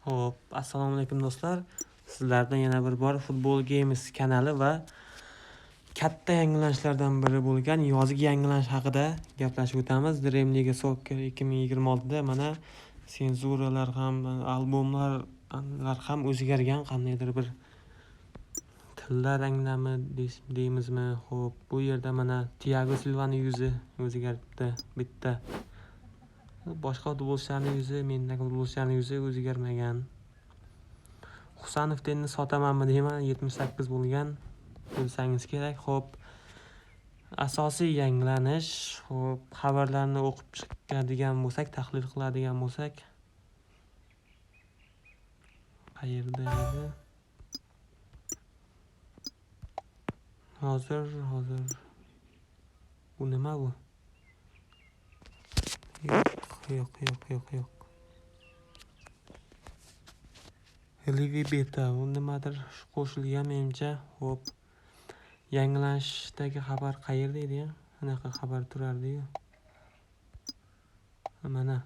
Hop, assalomu alaykum do'stlar. Sizlardan yana bir bor Football Games kanali va katta yangilanishlardan biri bo'lgan yozgi yangilanish haqida gaplashib o'tamiz. Dream League Soccer 2026da mana senzuralar ham, albomlar ham o'zgargan, qandaydir bir tillar ranglami deymizmi? Hop, bu yerda mana Thiago Silvaning yuzi o'zgaribdi bitta. Boshqa futbolchilarning yuzi, mendagi futbolchilarning yuzi o'zgarmagan. Husanovni endi sotamanmi deyman, 78 bo'lgan bilsangiz kerak. Xo'p, asosiy yangilanish, xo'p, xabarlarni o'qib chiqadigan bo'lsak, tahlil qiladigan bo'lsak, qayerda edi? Hozir bu nima bu? Yo'q. Livi beta, bu nimadir qo'shilgan menimcha. Xo'p, yangilanishdagi xabar qayerda edi? Anaqa xabar turardi-yu. Mana.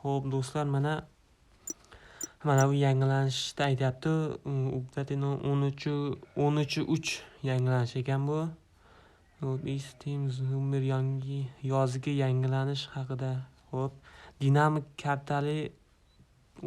Xo'p, do'stlar, mana bu yangilanishda aytyapti. Ubdatino 13 yangilanish ekan bu. Yozgi yangilanish haqida. Xo'p, dinamik kartali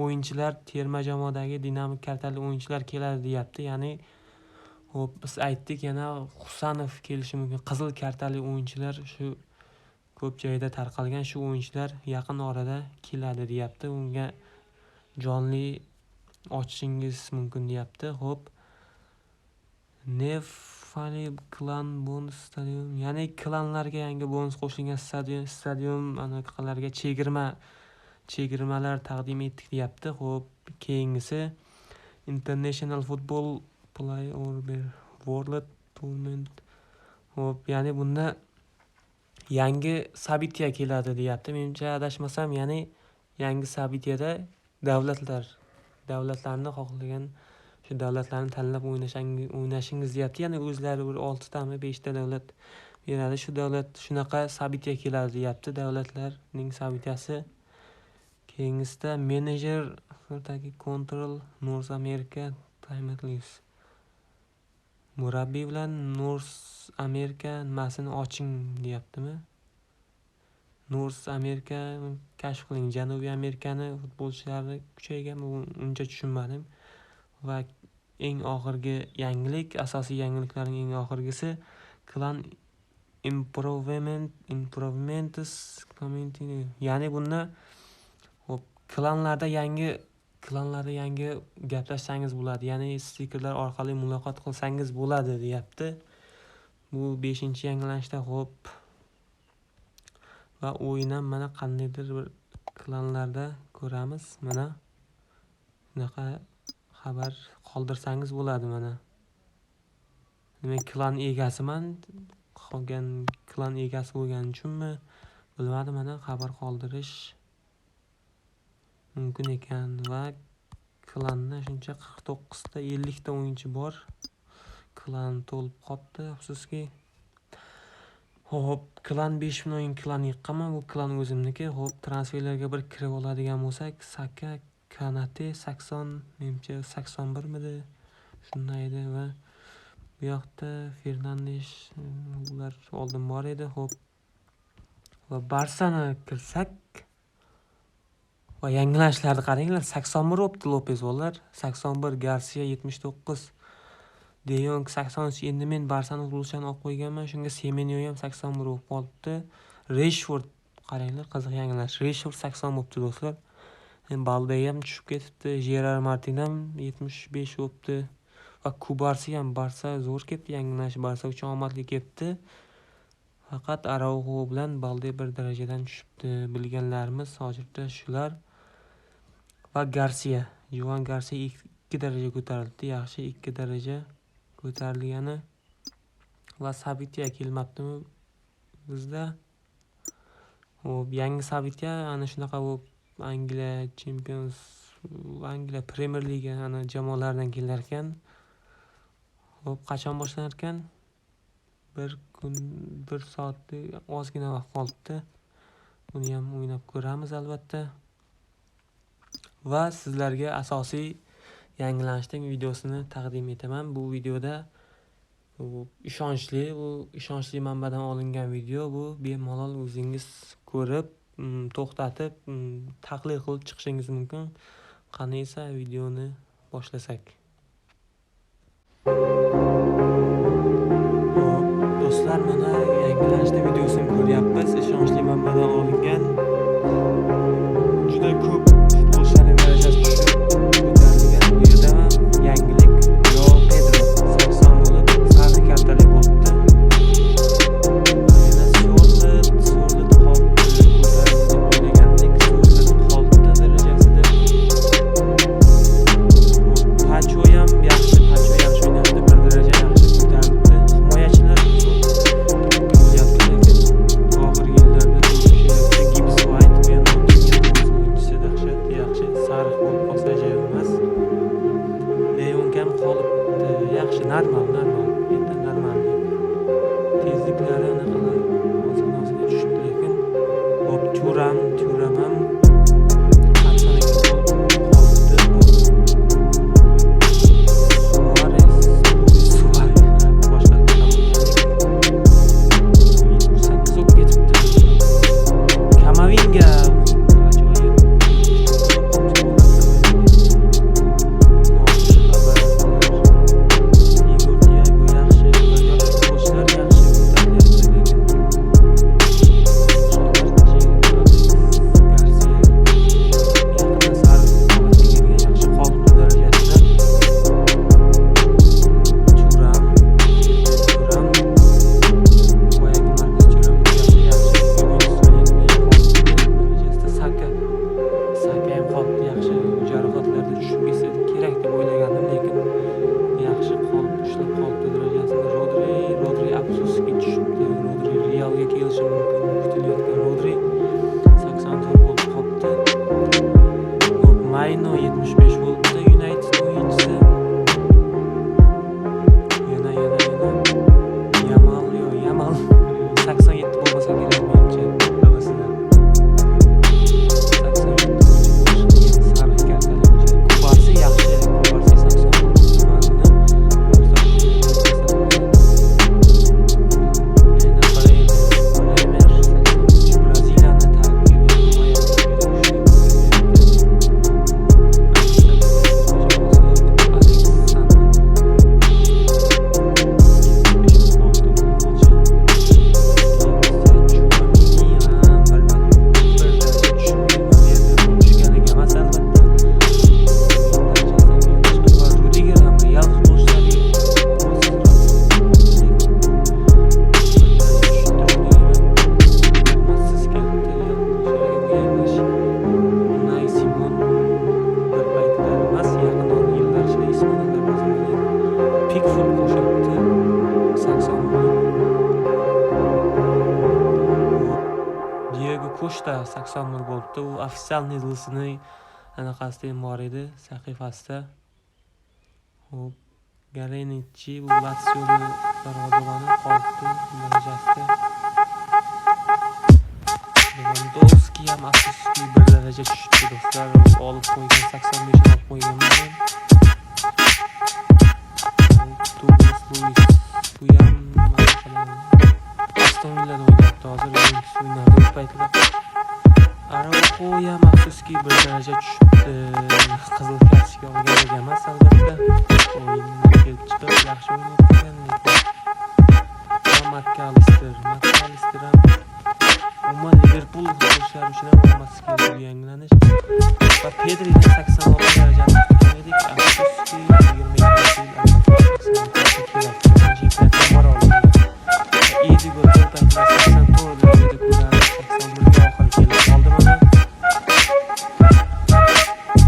o'yinchilar, terma jamoadagi dinamik kartali o'yinchilar keladi deyapti. Ya'ni xo'p, biz aytdik, yana Husanov kelishi mumkin. Qizil kartali o'yinchilar shu ko'p joyda tarqalgan shu o'yinchilar yaqin orada keladi deyapti. Unga jonli ochishingiz mumkin deyapti. Xo'p, Nefali klan bonus stadion, ya'ni klanlarga yangi bonus qo'shilgan stadion anaqalarga chegirmalar taqdim etdik deyapti. Xo'p, keyingisi International Football Play Over World Tournament. Xo'p, ya'ni bunda yangi sabitya keladi deyapti. Menimcha adashmasam, ya'ni yangi sabityada davlatlarni xohlagan shu davlatlarni tanlab o'ynashingiz deyapti. Ya'ni o'zlari bir 6 tami 5 ta davlat beradi. Shu davlat shunaqa sabitya keladi deyapti. Davlatlarning sabityasi. Keyingisida menejerlardagi Control North America Time Leaves. Murabbiy bilan North America nimasini oching deyaptimi? North America kashf qiling. Janubiy Amerikani futbolchilari kuchayganmi? Uncha tushunmadim. Va eng oxirgi yangilik, asosiy yangiliklarning eng oxirgisi Clan Improvements Community. Ya'ni bunda klanlarda yangi gaplashsangiz bo'ladi. Ya'ni stikerlar orqali muloqot qilsangiz bo'ladi deyapti. Bu 5-yangilanishda. Xo'p. Va o'yinam mana qandaydir bir klanlarda ko'ramiz. Mana bunaqa xabar qoldirsangiz bo'ladi mana. Men klan egasiman. Qolgan klan egasi bo'lganim uchunmi bilmadim, mana xabar qoldirish mumkin ekan. Va klanda shuncha 49 ta 50 ta o'yinchi bor. Klan to'lib qopti, afsuski. Xo'p, klan 5000 o'yin klan yiqqanman. Bu klan o'zimniki. Xo'p, transferlarga bir kirib oladigan bo'lsak, Saka, Kanate 80, menimcha 81 midi? Shunday edi. Va bu yoqda Fernandes, ular oldin bor edi. Xo'p. Va Barsani kirsak va yangilanishlarni qaranglar. 81 o'pti Lopez o'lar, 81, Garcia 79, De Jong 83. Endi men Barsani futbolchilarini olib qo'yganman. Shunga Semenyo ham 81 o'p qolibdi. Rashford qaranglar, qiziq yangilanish. Rashford 80 o'pti do'stlar. Balde ham tushib ketibdi. Gerard Martin ham 75 o'pdi. Va Kubarsi ham Barsa zo'r ketdi yangilanish. Barsa uchun omadli ketdi. Faqat Araujo bilan Balde bir darajadan tushibdi. Bilganlarimiz hozirda shular. Va Garcia, Juan Garcia 2 daraja ko'tarildi. Yaxshi, 2 daraja ko'tarilgani. Va sabitya kelmabdimi bizda? Xo'p, yangi sabitya ana shunaqa bo'lib Angliya Premier Liga ana jamoalaridan kelar ekan. Xo'p, qachon boshlanar ekan? Bir soatda ozgina vaqt qolibdi. Buni ham o'ynab ko'ramiz albatta. va sizlarga asosiy yangilanishning videosini taqdim etaman. Bu videoda ishonchli manbadan olingan video. Bu bemalol o'zingiz ko'rib, to'xtatib, tahlil qilib chiqishingiz mumkin. Qani esa videoni boshlasak. Do'stlar, mana yangilanishning videosini ko'ryapmiz. Ishonchli manbadan olingan. Juda ko'p futbolchilarning darajasi tushib ko'tarilgan. Bu yerda yangilik Joao Pedro 80 bo'lib sarı kartali bo'ldi. Yana Sorloth qoldi, ko'tarildi deb o'ylagandik. Sorloth qoldi darajasida. Pacho ham yaxshi o'ynadi, bir daraja yaxshi ko'tarildi. Himoyachilar bo'lyapti, lekin oxirgi yillarda Gibbs White bu yana o'yinchisi dahshat yaxshi, sariq bo'lib qolsa ajoyib emas. Leon ham qolibdi, yaxshi, normal, bitta normal. Tezliklari anaqa ozgina tushibdi, lekin Turam ham 82 qolibdi. Maino 75 bo'ldi, United o'yinchisi. Yana Yamal 87 bo'lmasa kerak menimcha, havasida. 87 sariq kartali bo'lsa. Kubarsi yaxshi, 80 bo'ldi. Ko'shta 80 bo'libdi. U ofisial nizlisining anaqasida ham bor edi, sahifasida. Xo'p, Garenichi bu Lazio'da darvozaboni qoldi darajasida. Lewandowski ham afsuski bir daraja tushdi do'stlar. Olib qo'ygan 85 olib qo'yganman. Douglas Luiz bu ham Aston Villada o'ynayapti hozir, Juventus o'ynadi bu paytda. Araujo ham afsuski bir daraja tushdi. Qizil kartochka olgan emas albatta. O'yindan kelib chiqib yaxshi o'ynayotgan lekin. McAllister ham umuman Liverpool futbolchilari uchun ham olmasi kerak bu yangilanish. Va Pedri'dan 86 darajani tutgan edik. Afsuski 22 yil Edi gol paytida 84 darajada ko'tarib 81 ga oxiri kelib qoldi mana.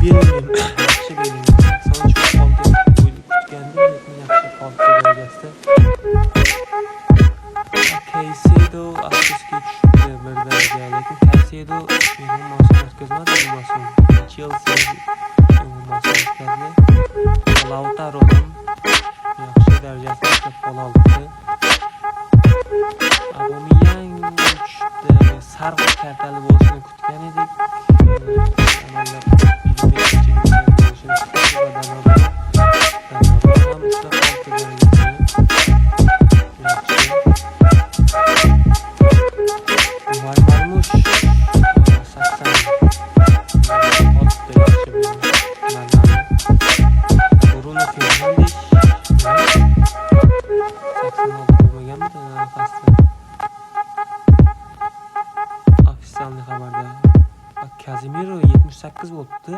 Bellingham yaxshi Bellingham 83 qoldi. Kutgandim, lekin yaxshi qoldi darajasida. Caicedo afsuski tushdi bir daraja, lekin Caicedo mehmonxona o'tkazmadi bu mavsum. Chelsea mehmonxona o'tkazdi. Lautaro ham yaxshi darajasida chiqib qoldi. Aubameyang tushdi. Sariq kartali bo'lishini kutgan edik. Amallab 78 bo'libdi.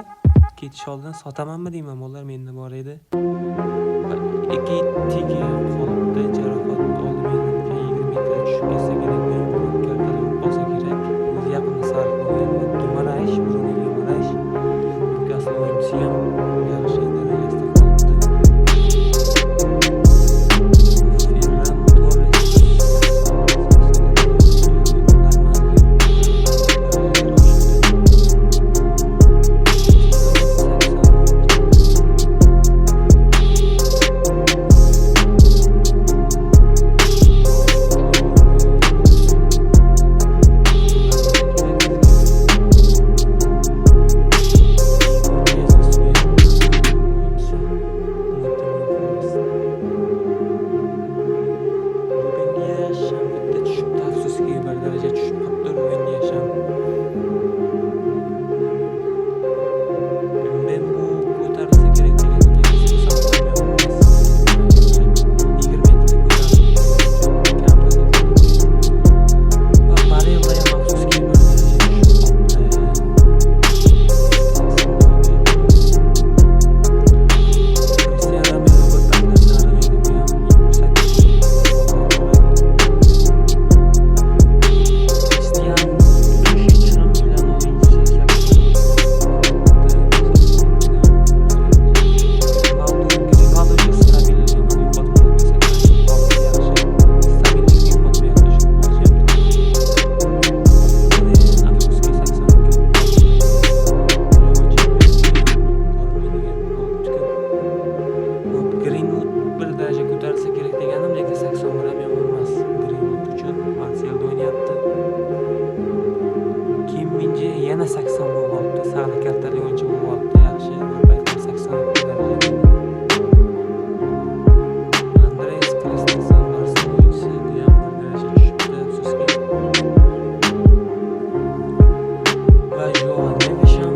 Ketish oldidan sotamanmi deyman, ular menda bor edi. 2 tigi qolibdi, jarohat oldi menga 20 metrga tushib ketsa kerak, men kartani bo'lsa kerak. O'zi yaqinda sariq bo'lgan. Gimarash, Bruno Gimarash. Newcastle o'yinchisi ham yaxshi darajada qolibdi. Ferran Torres. Yana 80 bo'libdi. Sariq kartali o'yinchi bo'libdi. Yaxshi, Bayqam 80 darajada. Andreas Christensen Barselona o'yinchisi ham bir daraja tushibdi, afsuski. Va Joan Neves ham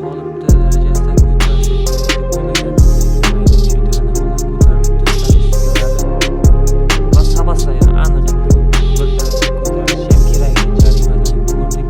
qolibdi darajasida ko'tarilishi deb o'ylagan. Va Sabasa aniq bir daraja ko'tarilishi ham kerak. Jarimadan ko'rdik.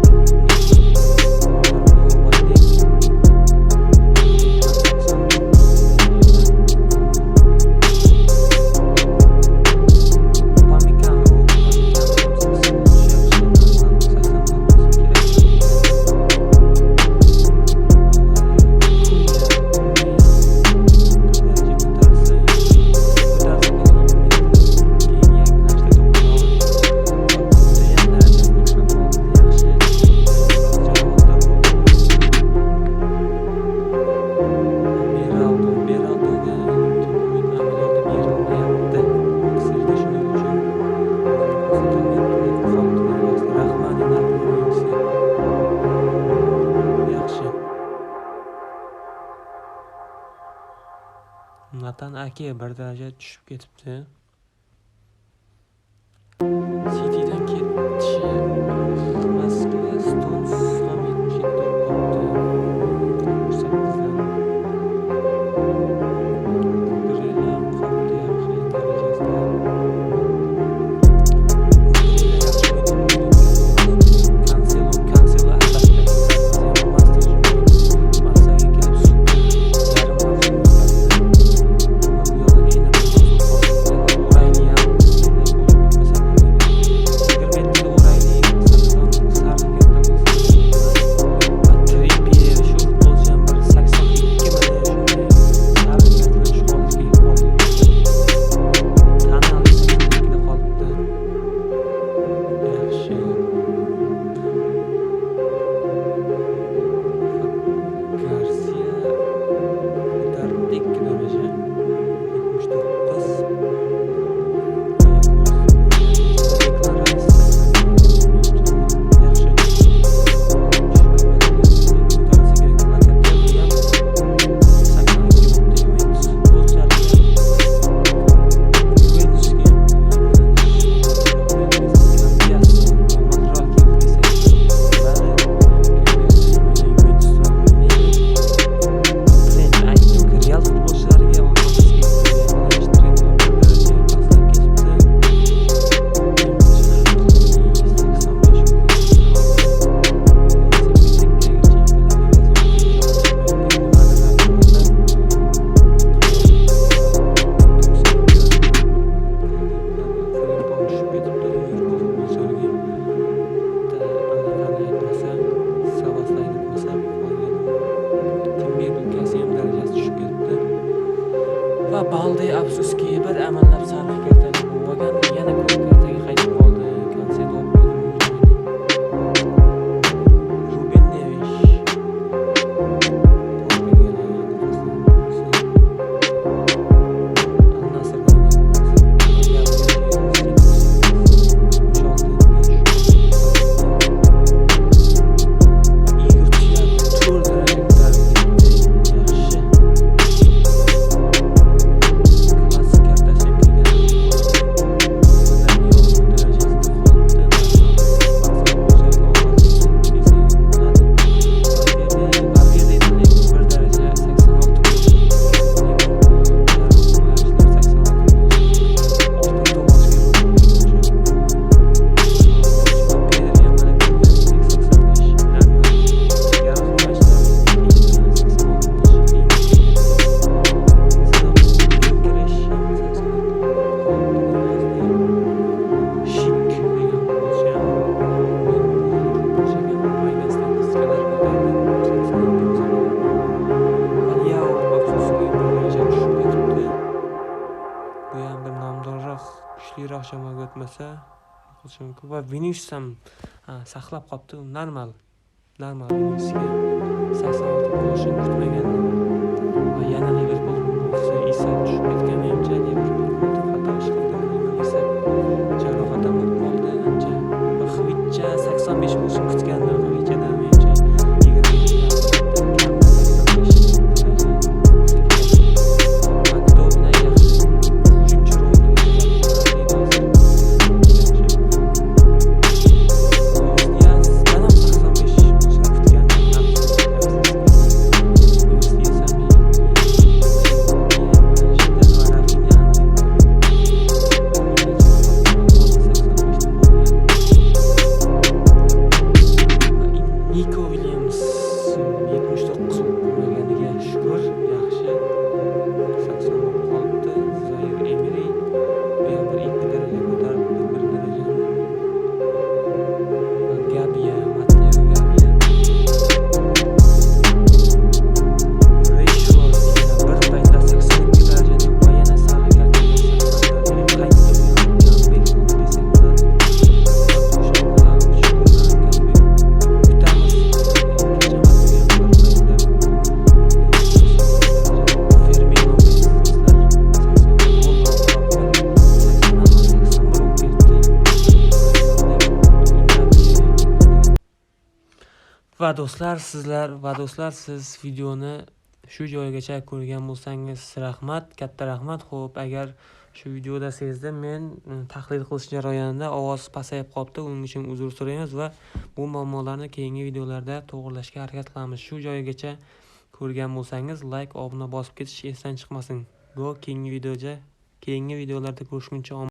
Natan Ake bir daraja tushib ketibdi. Citydan ketishi Moskva Stones ham 77 bo'libdi. 8dan Grela qoldi yaxshi darajasida. Cancelo albatta Masaga kelib super yarim mavsum baldi afsuski bir amallab sariq kartani bo'lgan, yana ko'k kartaga qaytib qoldi. Konsert olib Ruben Neves. Kuchliroq shamolga o'tmasa qilishi mumkin. Va Vinicius ham saqlab qolibdi. Normal Viniciusga 86 bo'lishini kutmagandim. Va yana Liverpool esa tushib ketgan. Menimcha Liverpool xato ish qildi. Isak jarohatdan bo'lib qoldi ancha. Va Xvicha 85 bo'lishini kutgandim. Xvichadan menimcha 'Va do'stlar, siz videoni shu joygacha ko'rgan bo'lsangiz rahmat, katta rahmat. Xo'p, agar shu videoda sezdim, men tahlil qilish jarayonida ovoz pasayib qolibdi. Uning uchun uzr so'raymiz va bu muammolarni keyingi videolarda to'g'rilashga harakat qilamiz. Shu joygacha ko'rgan bo'lsangiz, like, obuna bosib ketish esdan chiqmasin. Keyingi videolarda ko'rishguncha